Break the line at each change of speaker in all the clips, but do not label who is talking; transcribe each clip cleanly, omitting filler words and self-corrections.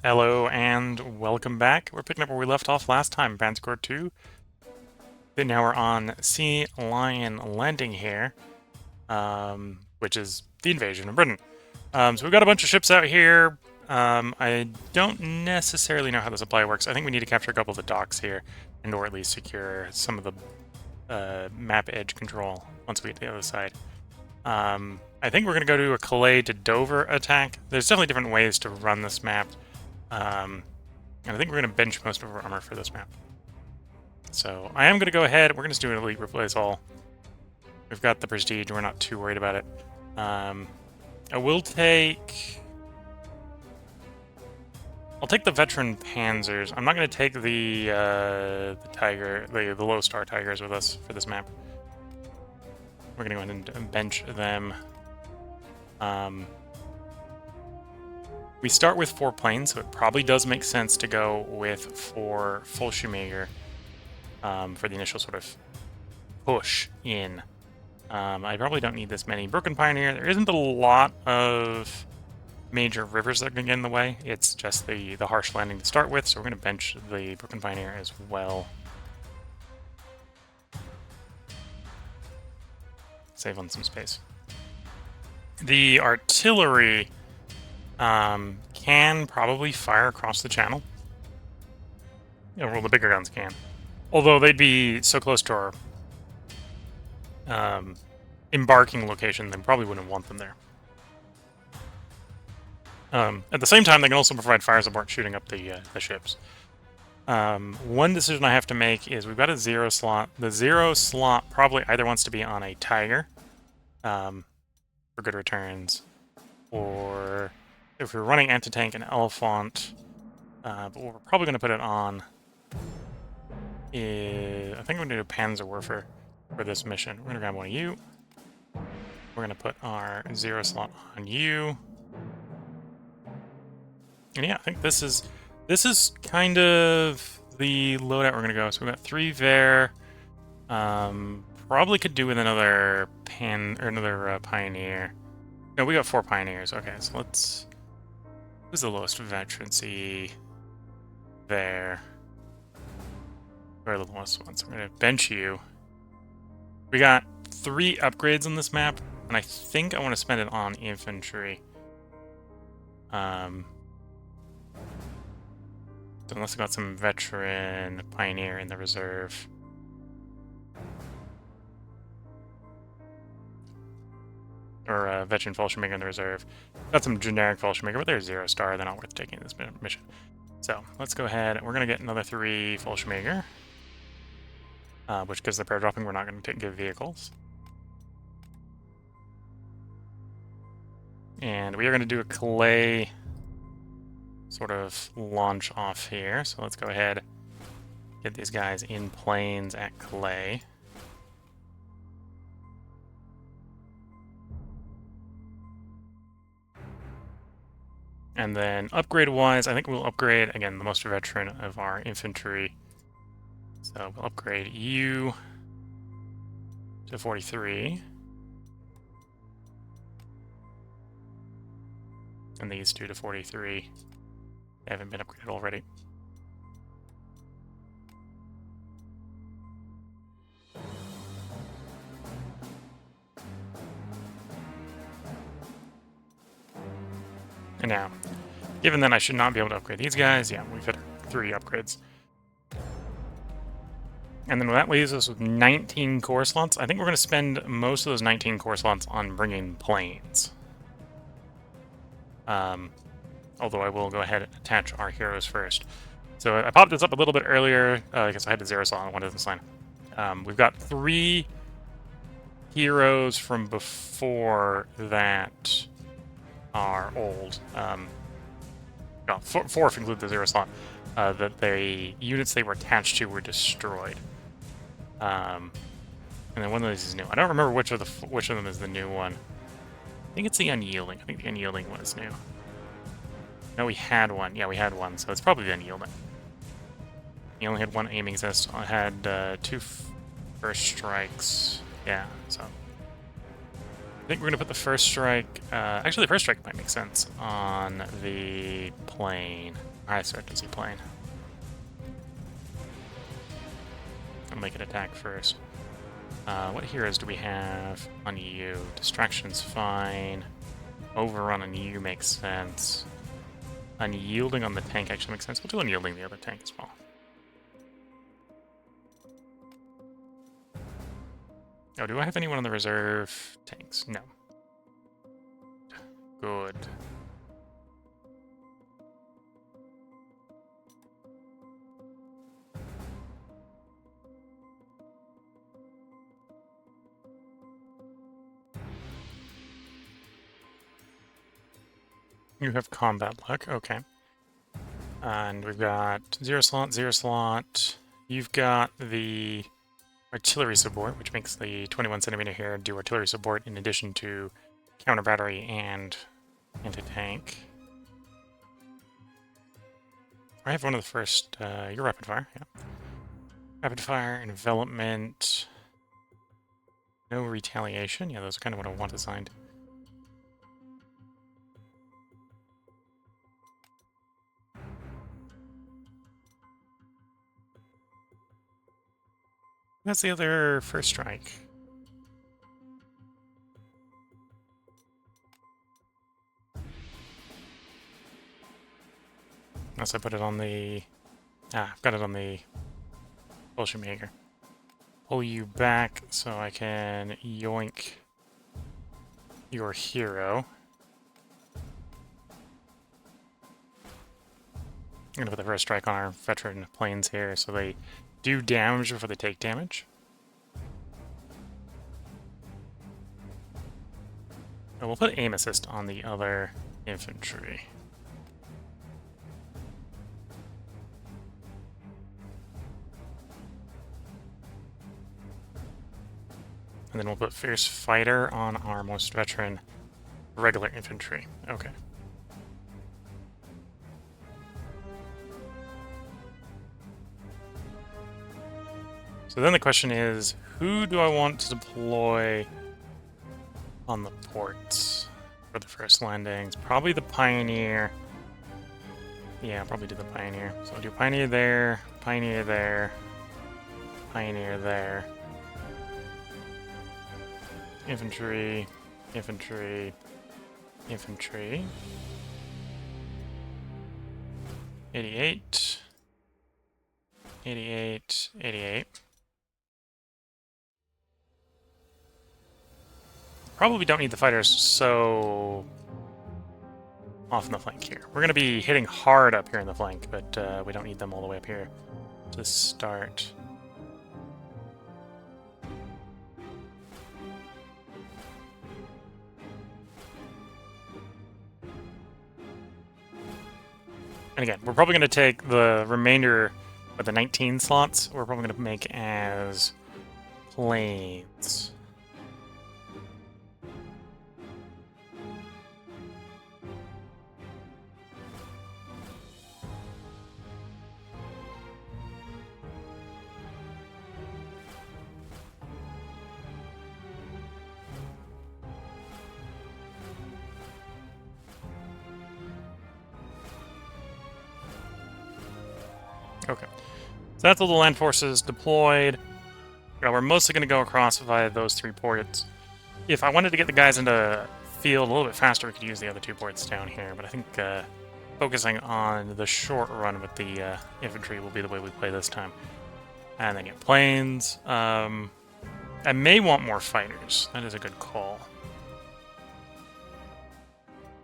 Hello and welcome back. We're picking up where we left off last time, Panzer Corp 2. Then now we're on Sealion landing here, which is the invasion of Britain. So we've got a bunch of ships out here. I don't necessarily know how the supply works. I think we need to capture a couple of the docks here, and or at least secure some of the map edge control once we get to the other side. I think we're going to go to a Calais to Dover attack. There's definitely different ways to run this map. And I think we're going to bench most of our armor for this map. So I am going to go ahead. We're going to just do an elite replace all. We've got the prestige. We're not too worried about it. I will take... I'll take the veteran panzers. I'm not going to take the tiger, the low star tigers with us for this map. We're going to go ahead and bench them. We start with 4 planes, so it probably does make sense to go with 4 Fallschirmjäger for the initial sort of push in. I probably don't need this many. Broken Pioneer, there isn't a lot of major rivers that can get in the way. It's just the harsh landing to start with, so we're going to bench the Broken Pioneer as well. Save on some space. The artillery can probably fire across the channel. Well, the bigger guns can. Although they'd be so close to our embarking location, they probably wouldn't want them there. At the same time, they can also provide fire support shooting up the ships. One decision I have to make is we've got a 0 slot. The 0 slot probably either wants to be on a Tiger for good returns, or if we're running anti-tank and Elephant, but what we're probably going to put it on is, I think we're going to do a Panzer Warfare for this mission. We're going to grab one of you. We're going to put our 0 slot on you. And yeah, I think this is kind of the loadout we're going to go. So we've got 3 there. Probably could do with another Pioneer. No, we got 4 Pioneers. Okay, so let's... Who's the lowest veterancy there? Where are the lowest ones? I'm going to bench you. We got 3 upgrades on this map, and I think I want to spend it on infantry. So unless I got some veteran Pioneer in the reserve. Or veteran Fallschirmjäger in the reserve. Got some generic Fallschirmjäger, but they're 0 star. They're not worth taking this mission. So let's go ahead. We're going to get another 3 Fallschirmjäger. Which, because they're pair dropping, we're not going to give vehicles. And we are going to do a Calais sort of launch off here. So let's go ahead, get these guys in planes at Calais. And then upgrade-wise, I think we'll upgrade, again, the most veteran of our infantry. So we'll upgrade you to 43. And these 2 to 43. They haven't been upgraded already. And now, given that I should not be able to upgrade these guys, yeah, we've hit 3 upgrades. And then that leaves us with 19 core slots. I think we're going to spend most of those 19 core slots on bringing planes. Although I will go ahead and attach our heroes first. So I popped this up a little bit earlier. I guess I had a 0 slot on one of this line. We've got 3 heroes from before that are old. No, 4 if you include the 0 slot. That the units they were attached to were destroyed. And then one of these is new. I don't remember which of them is the new one. I think it's the Unyielding. I think the Unyielding one is new. No, we had one. Yeah, we had one, so it's probably the Unyielding. He only had 1 aiming assist. I had 2 first strikes. Yeah, so I think we're gonna put the first strike. Actually, the first strike might make sense on the plane. I start to see plane. I'll make an attack first. What heroes do we have on you? Distraction's fine. Overrun on you makes sense. Unyielding on the tank actually makes sense. We'll do unyielding the other tank as well. Oh, do I have anyone on the reserve tanks? No. Good. You have combat luck, okay. And we've got 0 slot, 0 slot. You've got the artillery support, which makes the 21 centimeter here do artillery support in addition to counter battery and anti-tank. I have one of the first, your rapid fire, yeah. Rapid fire, envelopment, no retaliation. Yeah, those are kind of what I want assigned. That's the other first strike. Unless I put it on the... I've got it on the bullshit maker. Pull you back so I can yoink your hero. I'm gonna put the first strike on our veteran planes here so they do damage before they take damage. And we'll put aim assist on the other infantry. And then we'll put Fierce Fighter on our most veteran regular infantry. Okay. So then the question is, who do I want to deploy on the ports for the first landings? Probably the Pioneer. Yeah, I'll probably do the Pioneer. So I'll do Pioneer there, Pioneer there, Pioneer there. Infantry, infantry, infantry. 88, 88, 88. Probably don't need the fighters so off in the flank here. We're going to be hitting hard up here in the flank, but we don't need them all the way up here to start. And again, we're probably going to take the remainder of the 19 slots. We're probably going to make as planes. Okay, so that's all the land forces deployed. We're mostly going to go across via those 3 ports. If I wanted to get the guys into field a little bit faster, we could use the other 2 ports down here, but I think focusing on the short run with the infantry will be the way we play this time. And then get planes. I may want more fighters. That is a good call.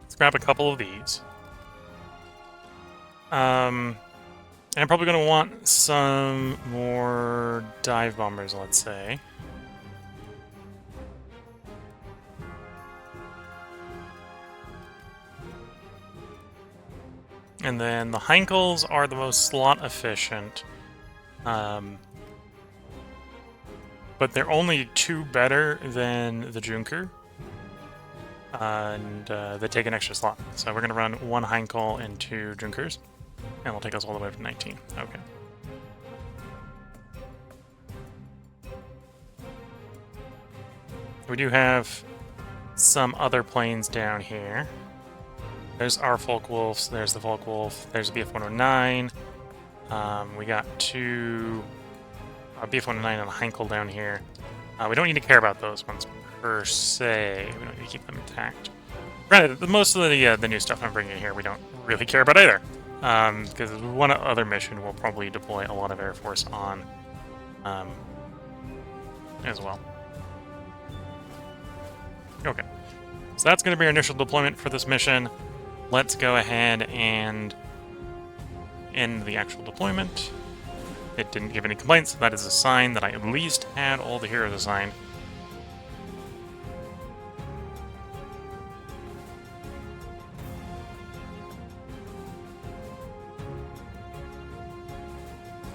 Let's grab a couple of these. I'm probably going to want some more dive bombers, let's say. And then the Heinkels are the most slot efficient. But they're only 2 better than the Junker. And they take an extra slot. So we're going to run 1 Heinkel and 2 Junkers. And will take us all the way up to 19. Okay. We do have some other planes down here. There's our Focke-Wulfs, there's the Focke-Wulf, there's the BF-109. We got two BF-109 and a Heinkel down here. We don't need to care about those ones per se. We don't need to keep them intact. Granted, most of the new stuff I'm bringing here we don't really care about either. Because one other mission will probably deploy a lot of Air Force on as well. Okay. So that's going to be our initial deployment for this mission. Let's go ahead and end the actual deployment. It didn't give any complaints, so that is a sign that I at least had all the heroes assigned.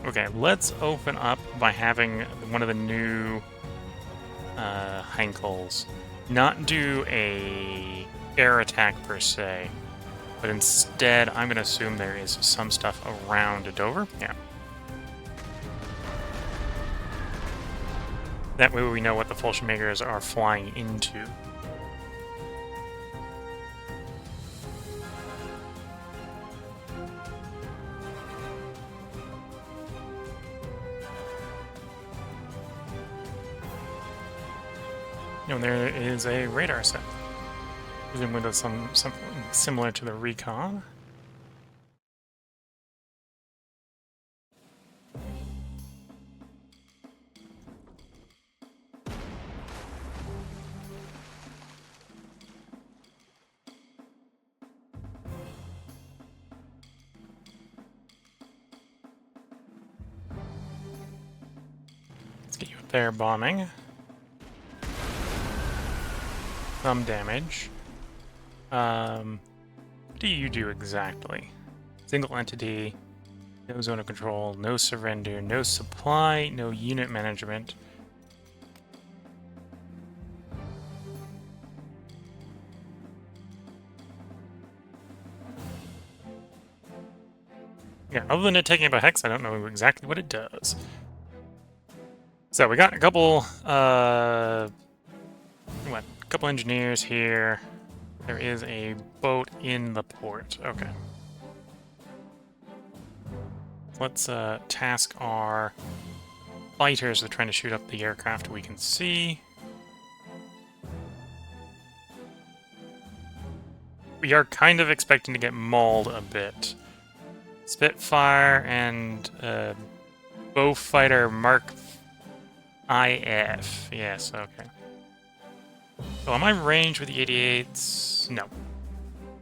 Okay, let's open up by having one of the new Heinkels not do a air attack per se, but instead I'm going to assume there is some stuff around Dover. Yeah. That way we know what the Fallschirmjägers are flying into. And there is a radar set. Presumably does something similar to the recon. Let's get you up there bombing. Some damage. What do you do exactly? Single entity, no zone of control, no surrender, no supply, no unit management. Yeah, other than it taking up a hex, I don't know exactly what it does. So we got a couple, couple engineers here. There is a boat in the port. Okay. Let's task our fighters with trying to shoot up the aircraft we can see. We are kind of expecting to get mauled a bit. Spitfire and Bowfighter Mark IF. Yes, okay. So am I ranged with the 88s? No.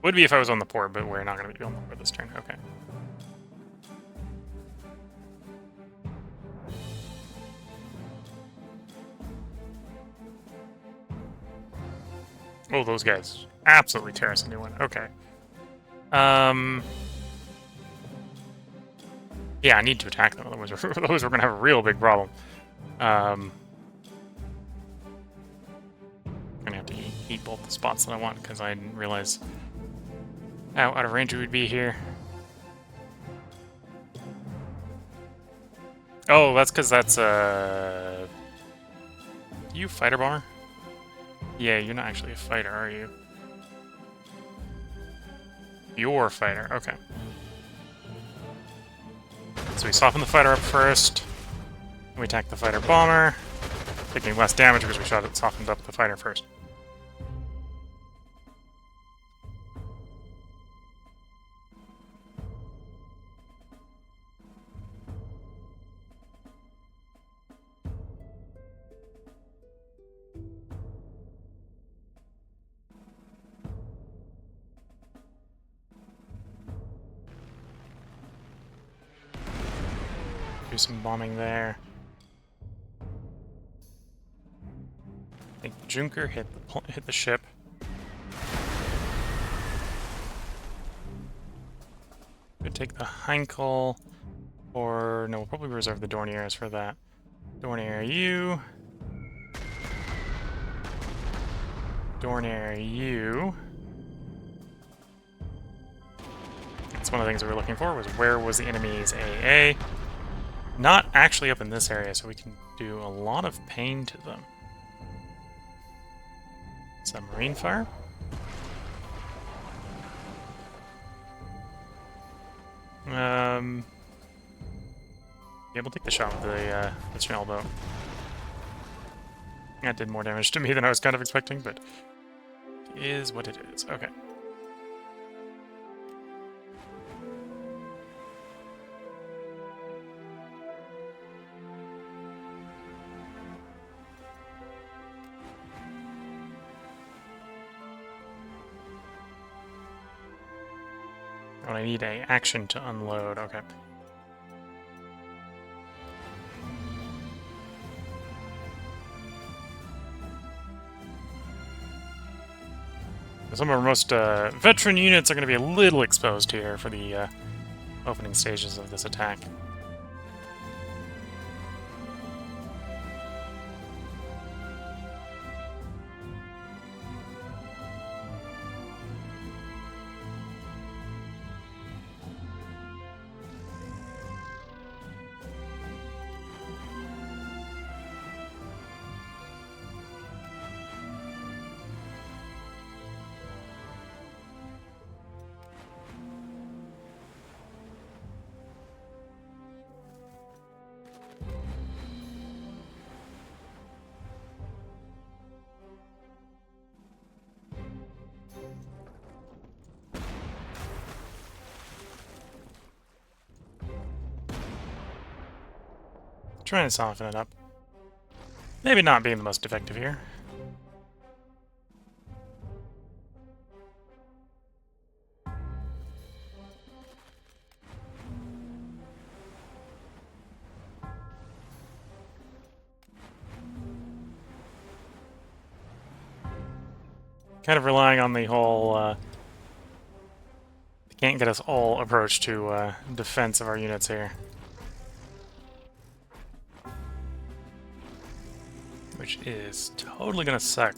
Would be if I was on the port, but we're not going to be on the port this turn. Okay. Oh, those guys absolutely tear us a new one. Okay. Yeah, I need to attack them, otherwise we're going to have a real big problem. I'm going to have to eat both the spots that I want, because I didn't realize how out of range we would be here. Oh, that's because that's, you fighter bomber? Yeah, you're not actually a fighter, are you? You're a fighter, okay. So we soften the fighter up first. We attack the fighter bomber, taking less damage because we shot it softened up the fighter first. Do some bombing there. I think the Junker hit the ship. Could take the Heinkel, or no, we'll probably reserve the Dorniers for that. Dornier you. Dornier you. That's one of the things we were looking for, was where was the enemy's AA. Not actually up in this area, so we can do a lot of pain to them. Let's Submarine fire. Yeah, we'll take the shot with the small boat. That did more damage to me than I was kind of expecting, but it is what it is. Okay. Oh, I need an action to unload. Okay. Some of our most veteran units are going to be a little exposed here for the opening stages of this attack. Trying to soften it up. Maybe not being the most effective here. Kind of relying on the whole can't get us all approach to defense of our units here. Which is totally gonna suck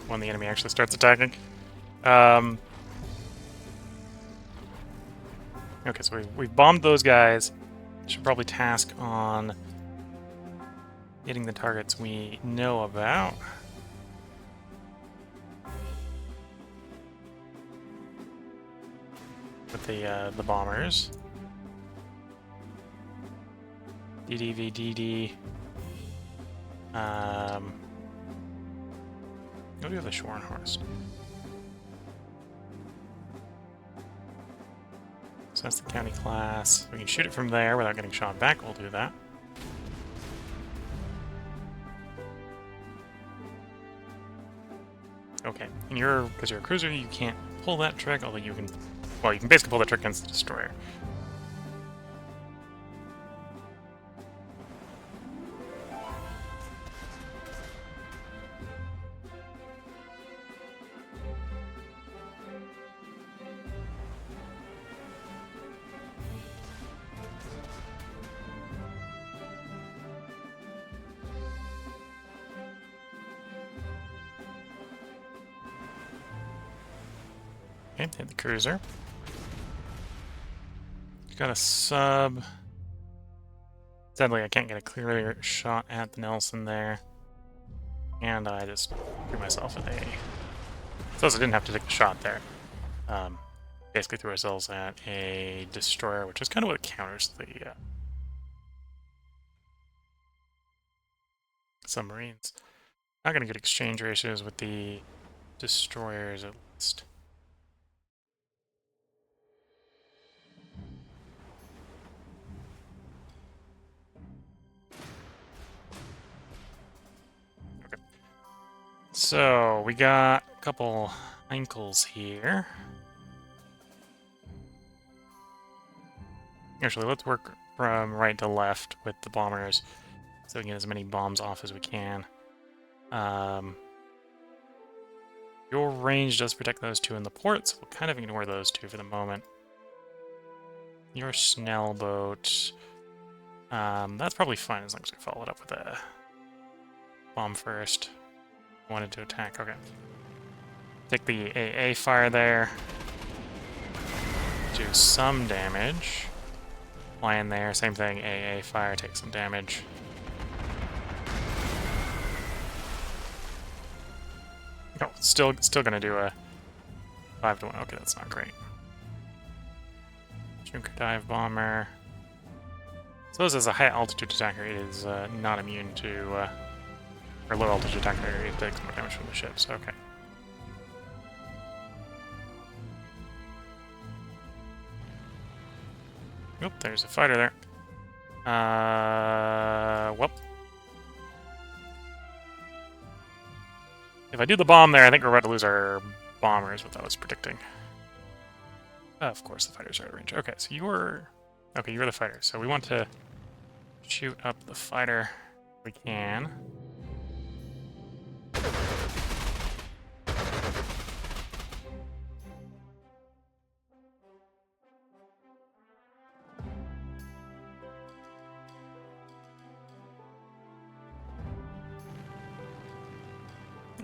when the enemy actually starts attacking. Okay, so we've bombed those guys. Should probably task on hitting the targets we know about. With the bombers. DDVDD. What do we have the Schwarzenhorst? So that's the county class. We can shoot it from there without getting shot back. We'll do that. Okay, and because you're a cruiser, you can't pull that trick, although you can, well, you can basically pull that trick against the destroyer. Okay, hit the cruiser. Got a sub. Sadly, I can't get a clear shot at the Nelson there. And I just threw myself at a... Suppose I didn't have to take the shot there. Basically threw ourselves at a destroyer, which is kind of what counters the submarines. Not going to get exchange ratios with the destroyers, at least. So, we got a couple ankles here. Actually, let's work from right to left with the bombers so we can get as many bombs off as we can. Your range does protect those two in the port, so we'll kind of ignore those two for the moment. Your Snell boat... that's probably fine as long as we follow it up with a bomb first. Wanted to attack, okay. Take the AA fire there. Do some damage. Fly in there, same thing, AA fire, take some damage. Oh, still gonna do a 5-to-1. Okay, that's not great. Junker dive bomber. So as a high altitude attacker, it is not immune to, or low altitude attacker, it takes more damage from the ships. Okay. Oop, there's a fighter there. Well. If I do the bomb there, I think we're about to lose our bombers, what I was predicting. Of course, the fighters are out of range. Okay, so you're... Okay, you're the fighter. So we want to shoot up the fighter if we can.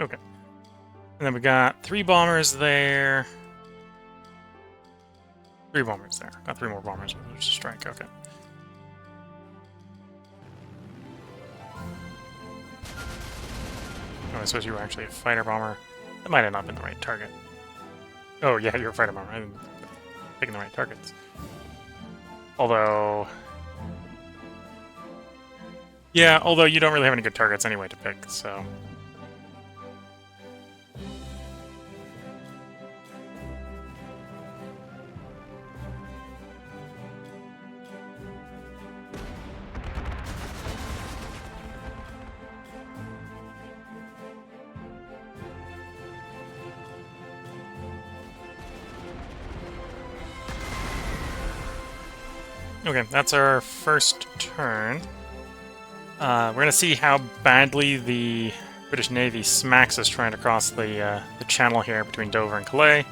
Okay. And then we got 3 bombers there. 3 bombers there. Got 3 more bombers with which to strike. Okay. Oh, I suppose you were actually a fighter bomber. That might have not been the right target. Oh, yeah, you're a fighter bomber. I didn't picking the right targets. Although... Yeah, although you don't really have any good targets anyway to pick, so... Okay, that's our first turn. We're going to see how badly the British Navy smacks us trying to cross the channel here between Dover and Calais.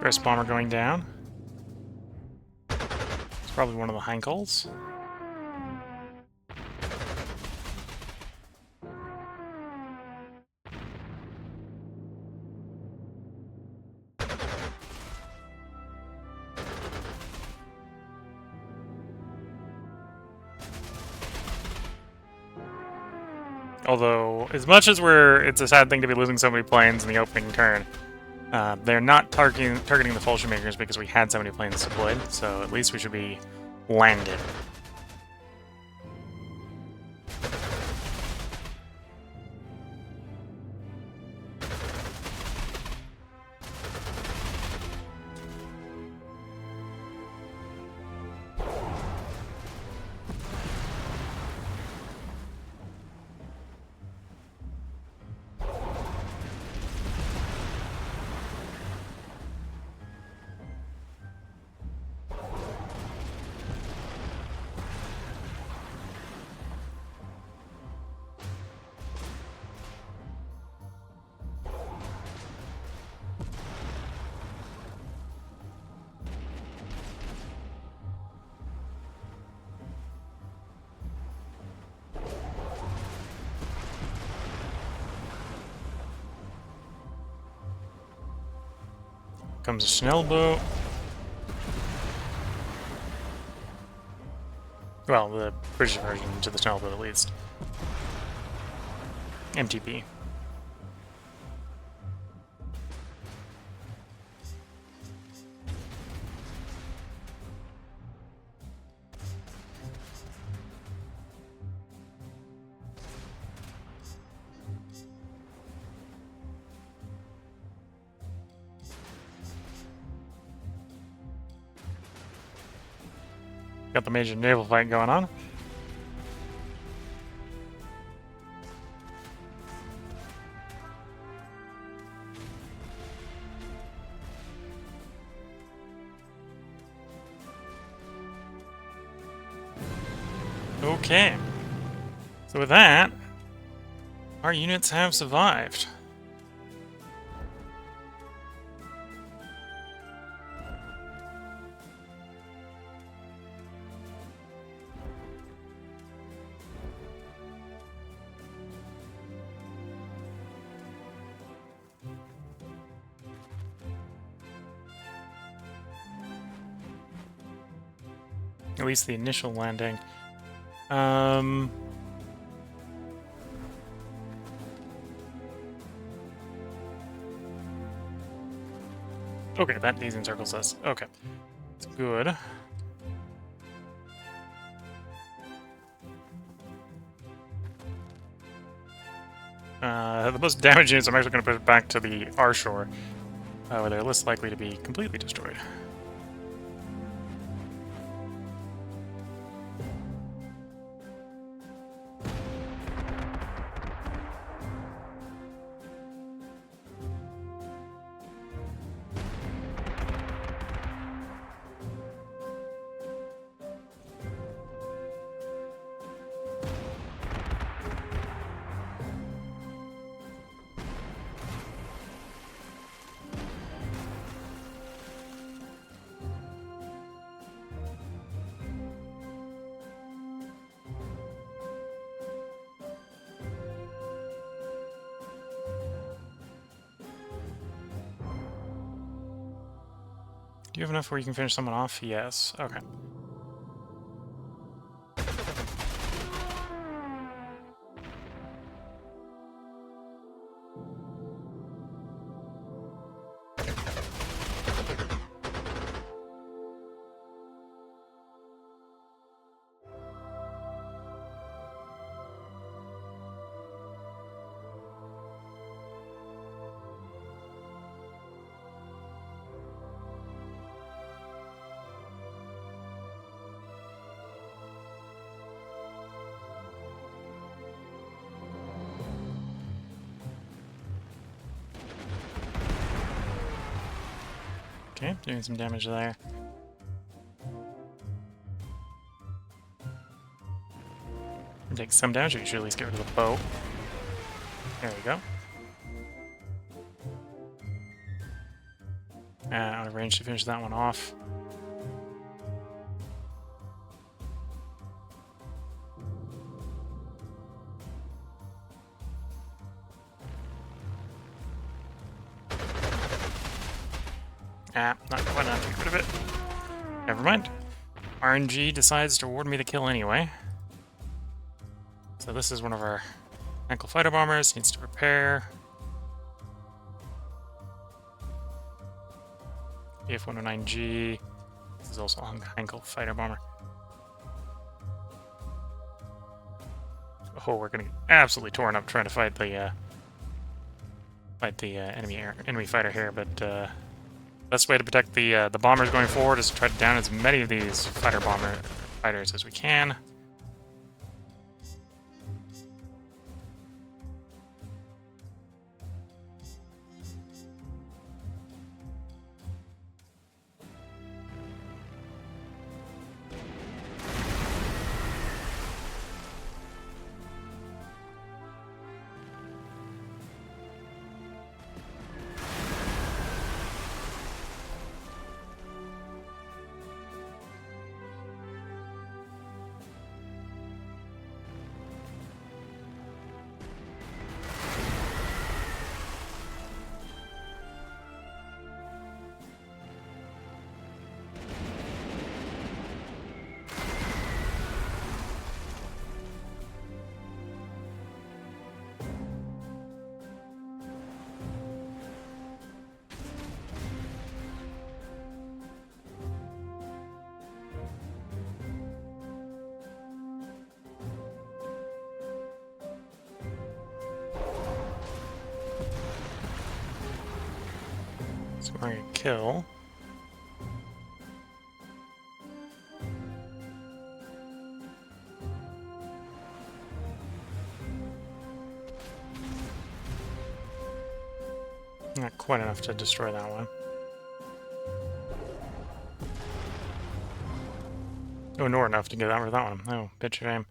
First bomber going down. It's probably one of the Heinkels. Although, as much as it's a sad thing to be losing so many planes in the opening turn, they're not targeting the Fallschirmjägers because we had so many planes deployed, so at least we should be landed. Comes a Schnellboot. Well, the British version to the Schnellboot at least. MTP. Got the major naval fight going on. Okay. So with that, our units have survived. At least the initial landing. Okay, that daisy encircles us. Okay. It's good. The most damaged units I'm actually going to put back to the R-shore, where they're less likely to be completely destroyed. Do you have enough where you can finish someone off? Yes. Okay. Okay, doing some damage there. Take some damage, or you should at least get rid of the bow. There we go. Out of range to finish that one off. Not quite enough to get rid of it. Never mind. RNG decides to award me the kill anyway. So this is one of our ankle fighter bombers. Needs to repair. AF-109G. This is also an ankle fighter bomber. Oh, we're gonna get absolutely torn up trying to fight the enemy fighter here, but best way to protect the bombers going forward is to try to down as many of these fighters as we can. Scoring a kill. Not quite enough to destroy that one. Oh, nor enough to get rid of that one. Oh, bitch shame.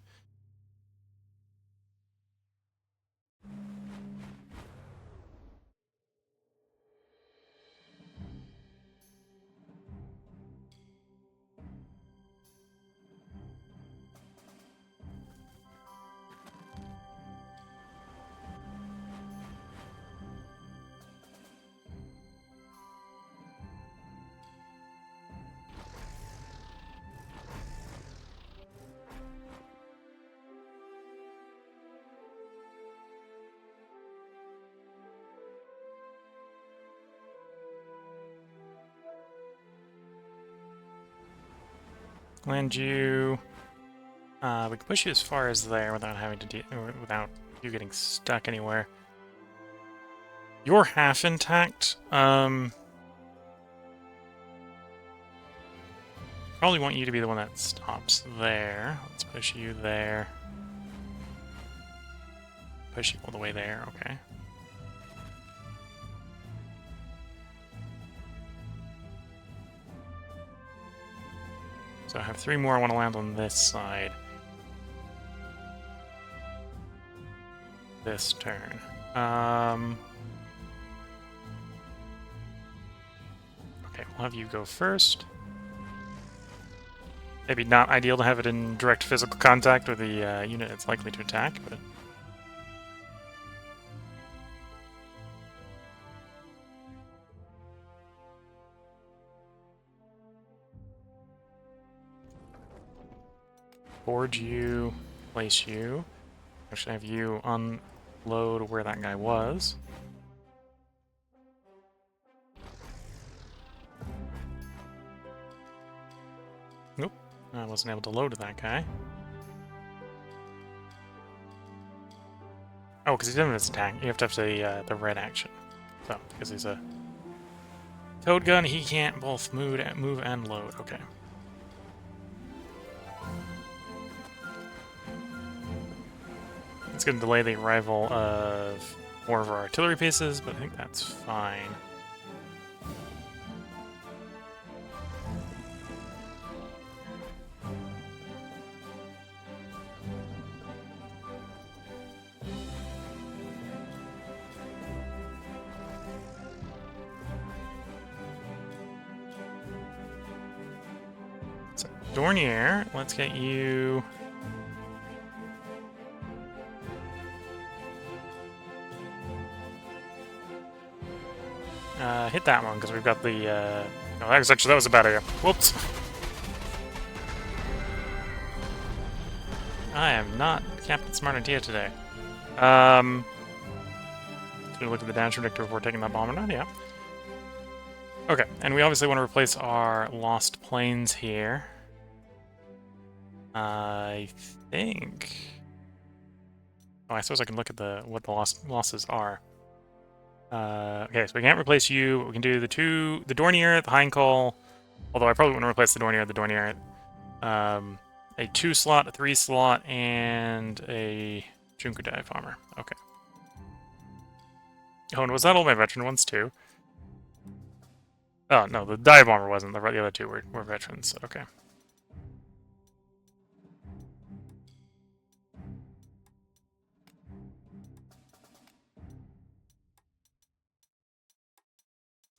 land you. We can push you as far as there without having to without you getting stuck anywhere. You're half intact. Probably want you to be the one that stops there. Let's push you there. Push you all the way there, okay. So I have 3 more I want to land on this side. This turn. Okay, we'll have you go first. Maybe not ideal to have it in direct physical contact with the unit it's likely to attack, but... board you, place you. Actually have you unload where that guy was. Nope, I wasn't able to load that guy. Oh, because he's doing his attack. You have to have the red action. So, because he's a towed gun, he can't both move and load. Okay. It's going to delay the arrival of more of our artillery pieces, but I think that's fine. So, Dornier, let's get you... hit that one, because we've got the, no, that was a bad idea. Whoops. I am not Captain Smart Idea today. Should we look at the damage predictor before taking that bomb or not? Yeah. Okay, and we obviously want to replace our lost planes here. I think... Oh, I suppose I can look at what the losses are. Okay, so we can't replace you. We can do the Dornier, the Heinkel, although I probably wouldn't replace the Dornier. A 2-slot, a 3-slot, and a Junker Dive Bomber. Okay. Oh, and was that all my veteran ones too? Oh, no, the Dive Bomber wasn't. The other 2 were veterans. Okay.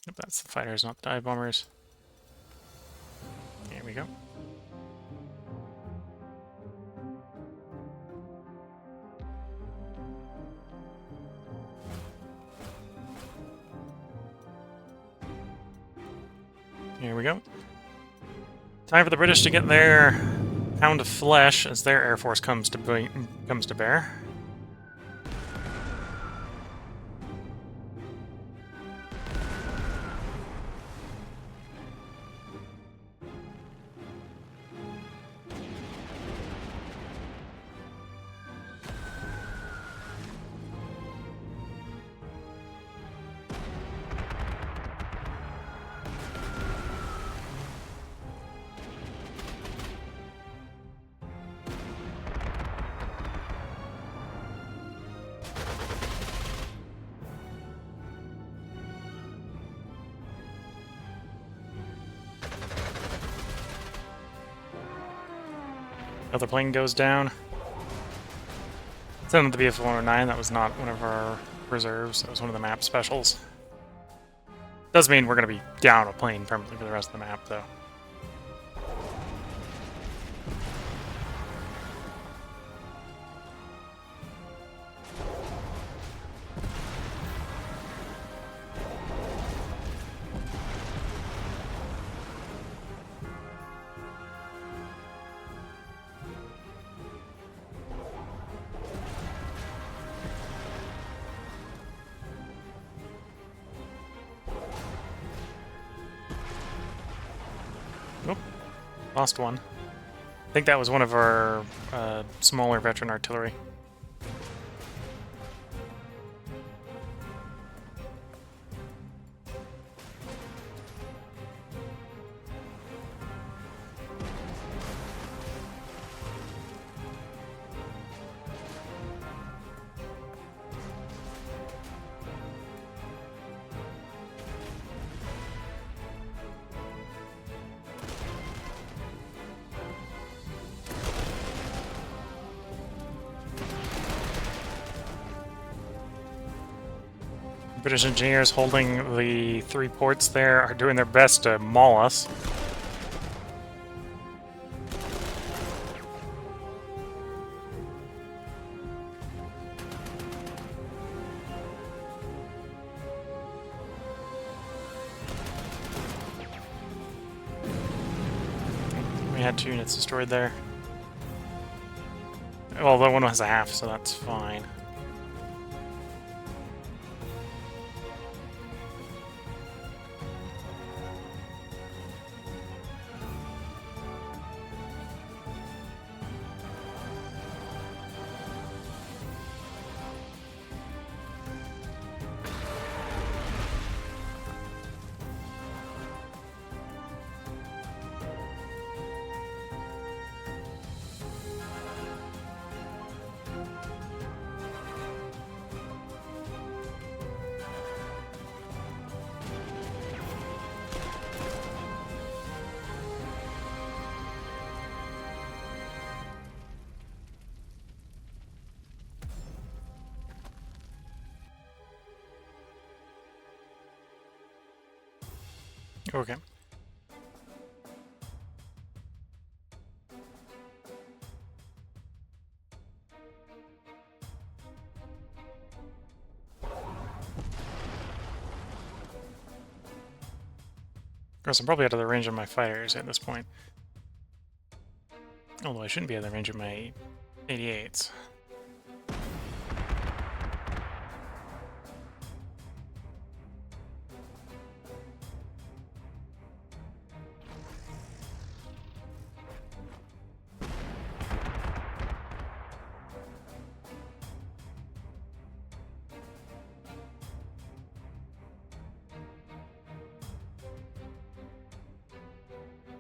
Yep, that's the fighters, not the dive bombers. Here we go. Here we go. Time for the British to get their pound of flesh as their air force comes to bear. Another plane goes down. Send the BF-109, that was not one of our reserves, that was one of the map specials. Does mean we're going to be down a plane permanently for the rest of the map, though. Nope. Lost one. think that was one of our smaller veteran artillery. British engineers holding the 3 ports there are doing their best to maul us. We had 2 units destroyed there. Well, the one has a half, so that's fine. Okay. Of course, I'm probably out of the range of my fighters at this point. Although I shouldn't be out of the range of my 88s.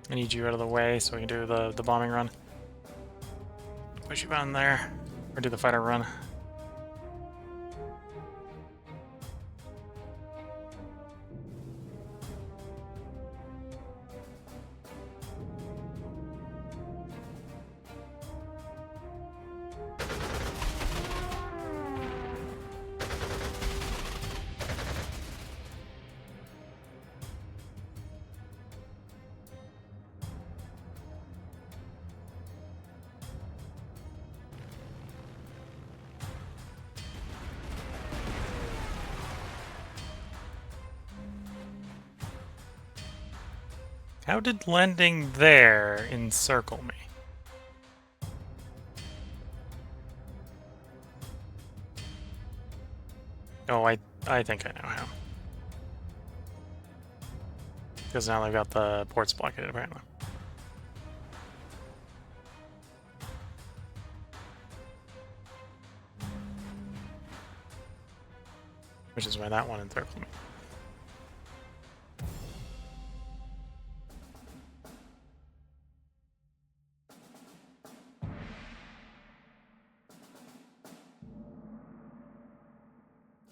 I need you out of the way so we can do the bombing run. Push you on there, or do the fighter run. How did landing there encircle me? Oh, I think I know how. Because now they've got the ports blockaded, apparently. Which is why that one encircled me.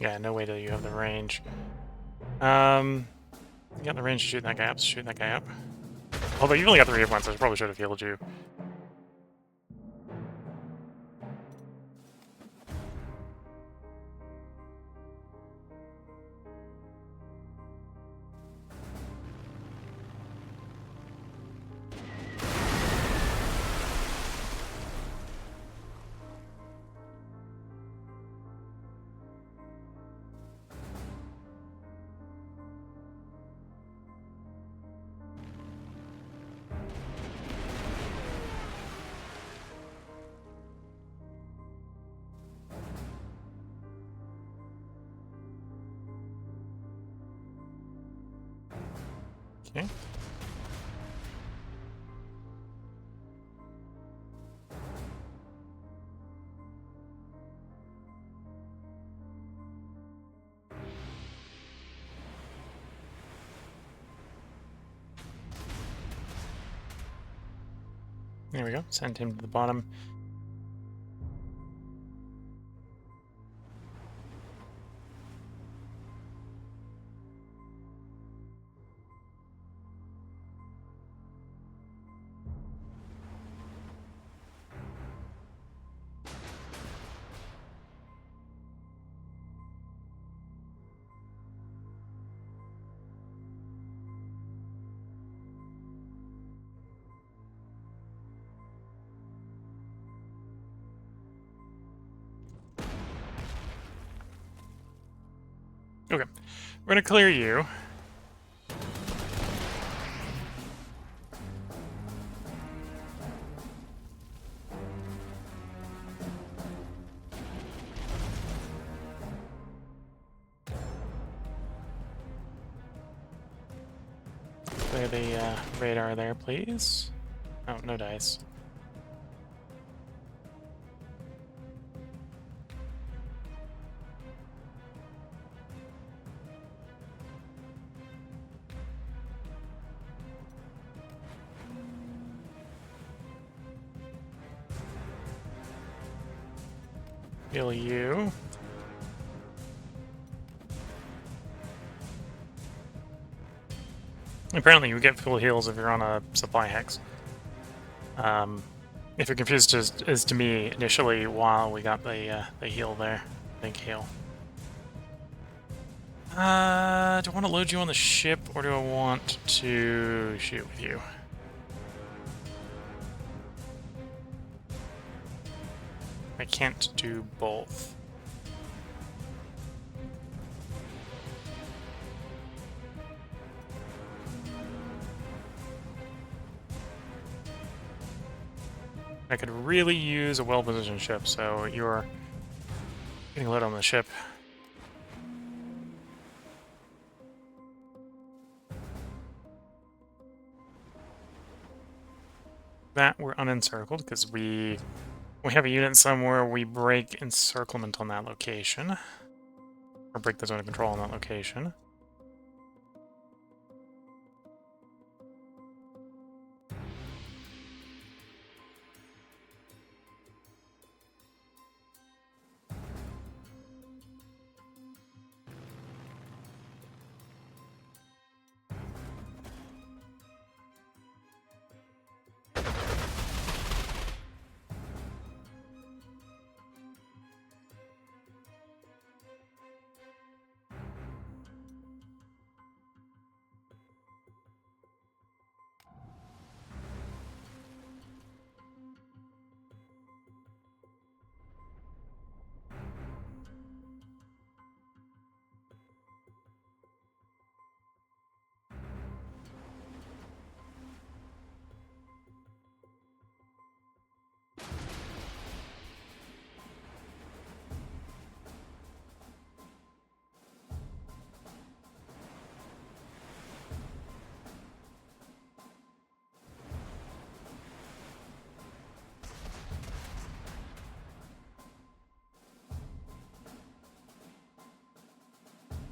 Yeah, no way do you have the range. You got the range to shoot that guy up, so shoot that guy up. Although you've only got 3 hit points, so I probably should have healed you. Okay. There we go. Send him to the bottom. Okay, we're gonna clear you. Clear the radar there, please. Oh, no dice. Heal you. Apparently you get full heals if you're on a supply hex. If you're confused as to me initially while we got the heal there. Big heal. Do I want to load you on the ship or do I want to shoot with you? I can't do both. I could really use a well-positioned ship, so you're getting load on the ship. That we're unencircled because we have a unit somewhere, we break encirclement on that location. Or break the zone of control on that location.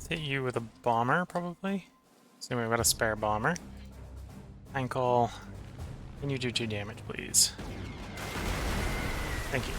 Hit you with a bomber, probably. So we've got a spare bomber. Ankle. Can you do 2 damage, please? Thank you.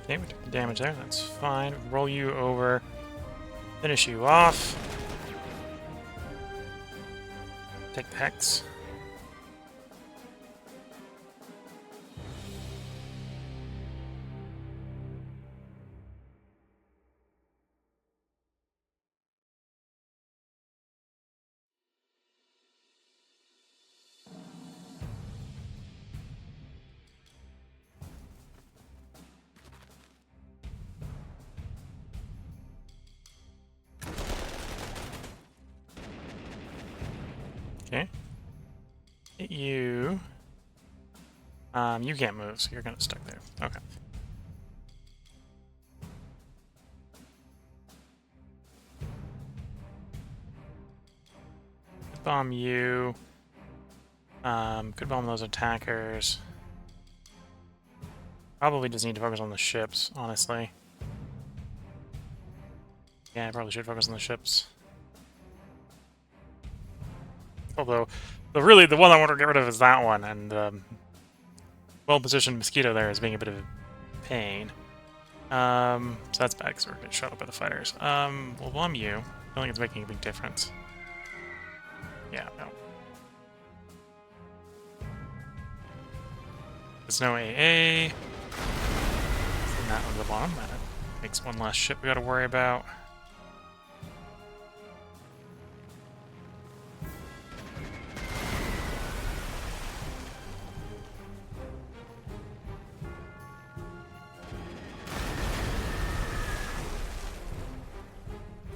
Okay, we took the damage there, that's fine. Roll you over, finish you off. Take the hex. Okay. Hit you. You can't move, so you're gonna stick there. Okay. Bomb you. Could bomb those attackers. Probably just need to focus on the ships, honestly. Yeah, I probably should focus on the ships. Although, the one I want to get rid of is that one, and well-positioned Mosquito there is being a bit of a pain. So that's bad because we're getting shot up by the fighters. We'll bomb you. I don't think it's making a big difference. Yeah, no. There's no AA. Send that on the bottom. That makes one less ship we gotta worry about.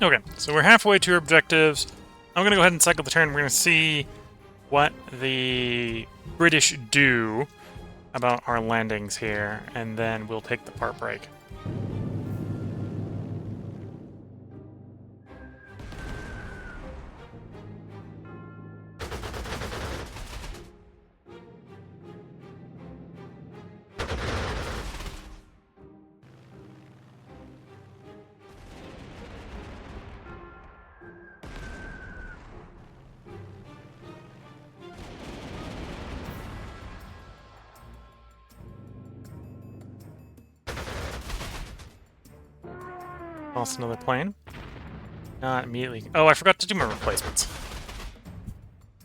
Okay, so we're halfway to our objectives. I'm going to go ahead and cycle the turn. We're going to see what the British do about our landings here, and then we'll take the part break. Lost another plane. Not immediately. Oh, I forgot to do my replacements.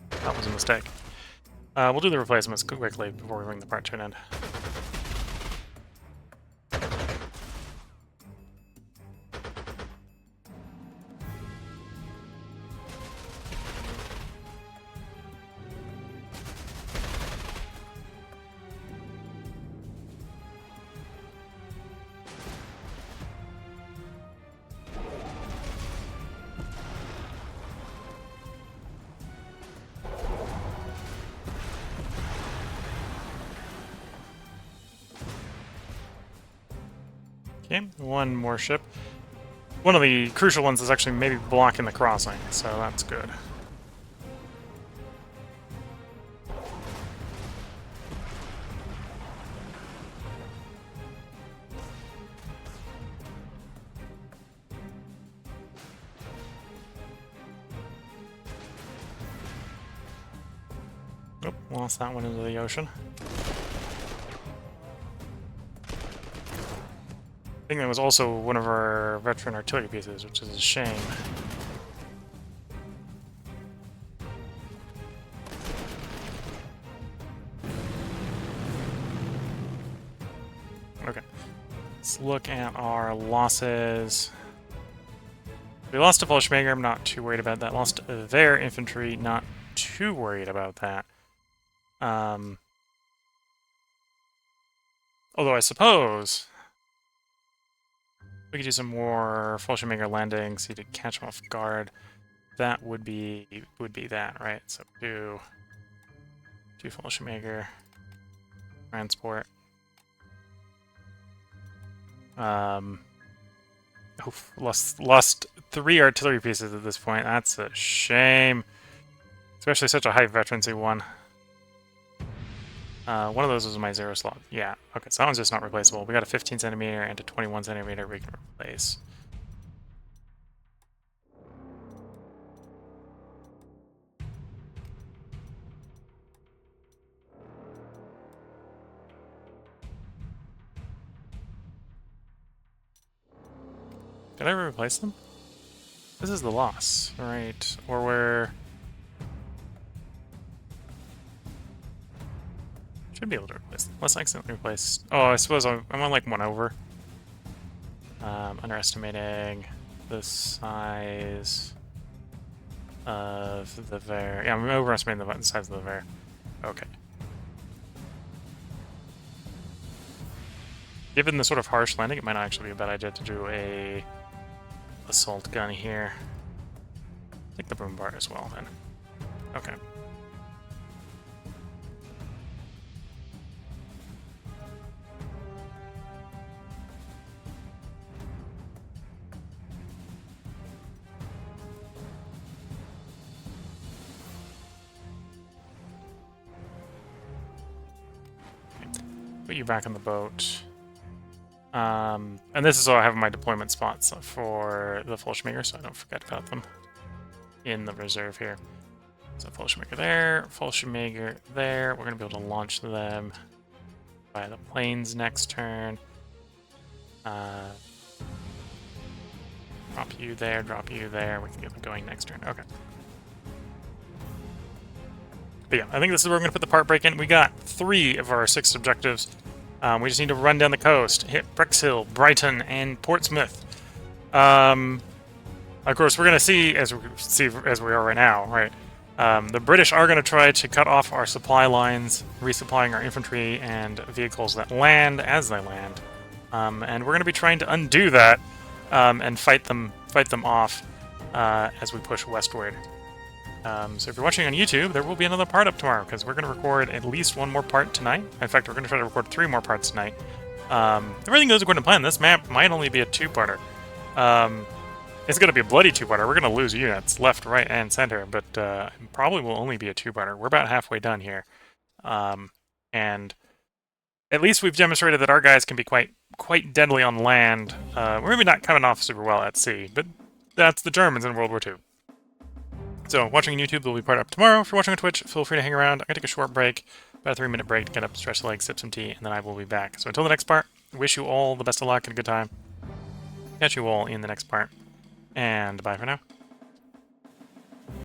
That was a mistake. We'll do the replacements quickly before we bring the part to an end. Okay, one more ship. One of the crucial ones is actually maybe blocking the crossing, so that's good. Oh, lost that one into the ocean. I think that was also one of our veteran artillery pieces, which is a shame. Okay, let's look at our losses. We lost a Fallschirmjäger, I'm not too worried about that. Lost their infantry, not too worried about that. Although I suppose we could do some more Fallschirmjäger landings, see to catch them off guard. That would be that, right? So two Fallschirmjäger transport. Oof, lost 3 artillery pieces at this point. That's a shame, especially such a high veterancy one. One of those was my 0 slot. Yeah, okay, so that one's just not replaceable. We got a 15 centimeter and a 21 centimeter we can replace. Did I ever replace them? This is the loss, right? Or where... Should be able to replace them. Let's accidentally replace... Oh, I suppose I'm on like 1 over. Underestimating the size of the Ver. Yeah, I'm overestimating the size of the Ver. Okay. Given the sort of harsh landing, it might not actually be a bad idea to do a assault gun here. Take the boom bar as well, then. Okay. put you back on the boat. And this is all I have my deployment spots for the Fallschirmjäger, so I don't forget about them in the reserve here. So Fallschirmjäger there, Fallschirmjäger there. We're going to be able to launch them by the planes next turn. Drop you there, drop you there. We can get them going next turn. Okay. But yeah, I think this is where we're going to put the part break in. We got 3 of our 6 objectives. We just need to run down the coast, hit Brexhill, Brighton, and Portsmouth. Of course, we're going to see as we are right now, right? The British are going to try to cut off our supply lines, resupplying our infantry and vehicles that land as they land. And we're going to be trying to undo that and fight them off as we push westward. So if you're watching on YouTube, there will be another part up tomorrow, because we're going to record at least 1 more part tonight. In fact, we're going to try to record 3 more parts tonight. Everything goes according to plan. This map might only be a 2-parter. It's going to be a bloody 2-parter. We're going to lose units left, right, and center, but probably will only be a 2-parter. We're about halfway done here. And at least we've demonstrated that our guys can be quite deadly on land. We're maybe not coming off super well at sea, but that's the Germans in World War II. So, watching on YouTube will be part up tomorrow. If you're watching on Twitch, feel free to hang around. I'm going to take a short break, about a 3-minute break to get up, stretch the legs, sip some tea, and then I will be back. So until the next part, wish you all the best of luck and a good time. Catch you all in the next part, and bye for now.